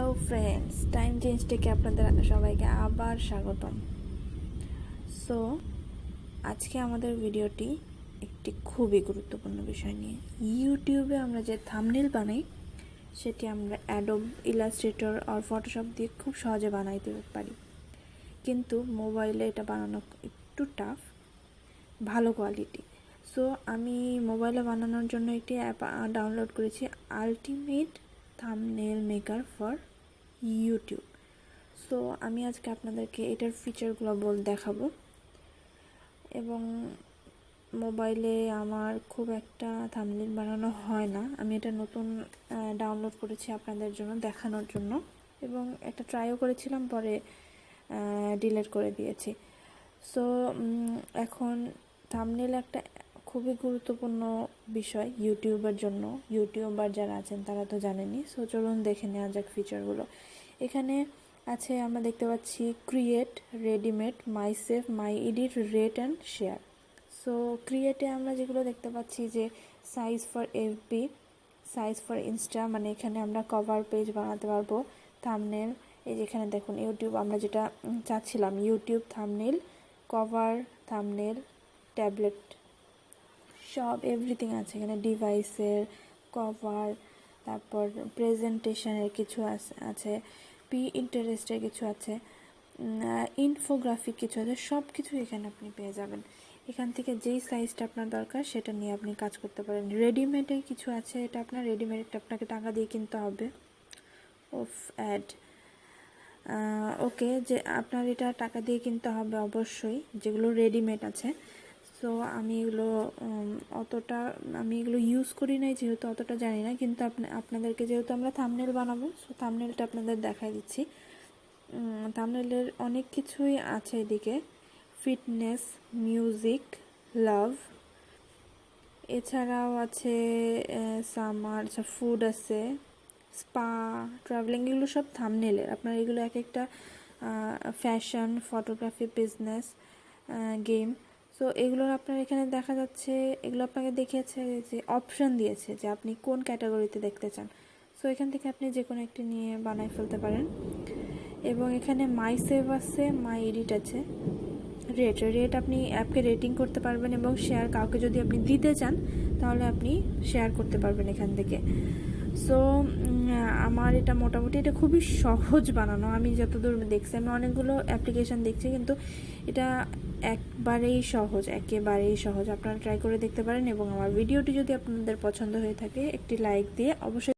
Hello friends, time change থেকে আপনাদের সবাইকে আবার স্বাগতম। সো আজকে আমাদের ভিডিওটি একটি খুবই গুরুত্বপূর্ণ বিষয় নিয়ে। ইউটিউবে আমরা যে থাম্বনেল বানাই সেটি আমরা অ্যাডোব ইলাস্ট্রেটর আর ফটোশপ দিয়ে খুব সহজে বানাইতে পারি, কিন্তু মোবাইলে এটা বানানো একটু টাফ, ভালো কোয়ালিটি। সো আমি মোবাইলে বানানোর জন্য একটি অ্যাপ ডাউনলোড করেছি, ultimate thumbnail maker for YouTube. So আমি আজকে আপনাদেরকে এটার ফিচারগুলো দেখাবো। এবং মোবাইলে আমার খুব একটা থাম্বনেল বানানো হয় না, আমি এটা নতুন ডাউনলোড করেছি আপনাদের জন্য দেখানোর জন্য, এবং একটা ট্রাইও করেছিলাম, পরে ডিলিট করে দিয়েছি। সো এখন থাম্বনেল একটা খুবই গুরুত্বপূর্ণ বিষয় ইউটিউবের জন্য। ইউটিউবার যারা আছেন তারা তো জানেনই। সো চলুন দেখে নেওয়া যাক ফিচারগুলো। এখানে আছে, আমরা দেখতে পাচ্ছি create, readymade, my save, my edit, rate and share. So ক্রিয়েটে আমরা যেগুলো দেখতে পাচ্ছি যে size for FB, size for Insta, মানে এখানে আমরা কভার পেজ বানাতে পারবো। থাম্বনেল, এই যেখানে দেখুন ইউটিউব, আমরা যেটা চাচ্ছিলাম YouTube thumbnail, cover thumbnail, tablet, সব এভরিথিং আছে এখানে। ডিভাইসের কভার, তারপর প্রেজেন্টেশনের কিছু আছে, ইন্টারেস্টের কিছু আছে, ইনফোগ্রাফিক কিছু আছে, সব কিছু এখানে আপনি পেয়ে যাবেন। এখান থেকে যেই সাইজটা আপনার দরকার সেটা নিয়ে আপনি কাজ করতে পারেন। রেডিমেডে কিছু আছে, এটা আপনার রেডিমেডটা আপনাকে টাকা দিয়ে কিনতে হবে। অফ অ্যাড, ওকে, যে আপনার এটা টাকা দিয়ে কিনতে হবে অবশ্যই, যেগুলো রেডিমেড আছে। সো আমি এগুলো ইউজ করি নাই, যেহেতু অতটা জানি না, কিন্তু আপনাদেরকে যেহেতু আমরা থাম্বনেল বানাবো, সো থাম্বনেলটা আপনাদের দেখাই দিচ্ছি। থাম্বনেলের অনেক কিছুই আছে এদিকে, ফিটনেস, মিউজিক, লাভ, এছাড়াও আছে সামার, ফুড আছে, স্পা, ট্রাভেলিং, এগুলো সব থাম্বনেলের। আপনার এগুলো এক একটা fashion, photography, business, game. So এগুলো আপনার এখানে দেখা যাচ্ছে, এগুলো আপনাকে দেখিয়েছে যে অপশান দিয়েছে যে আপনি কোন ক্যাটাগরিতে দেখতে চান। সো এখান থেকে আপনি যে কোনো একটি নিয়ে বানাই ফেলতে পারেন। এবং এখানে মাই সেভ আছে, মাই এডিট আছে, রেট আপনি অ্যাপকে রেটিং করতে পারবেন, এবং শেয়ার কাউকে যদি আপনি দিতে চান তাহলে আপনি শেয়ার করতে পারবেন এখান থেকে। সো আমার এটা মোটামুটি এটা খুবই সহজ বানানো, আমি যতদূর দেখছি। আমি অনেকগুলো অ্যাপ্লিকেশান দেখছি, কিন্তু এটা একেবারেই সহজ। আপনারা ট্রাই করে দেখতে পারেন, এবং আমার ভিডিওটি যদি আপনাদের পছন্দ হয়ে থাকে একটি লাইক দিয়ে অবশ্যই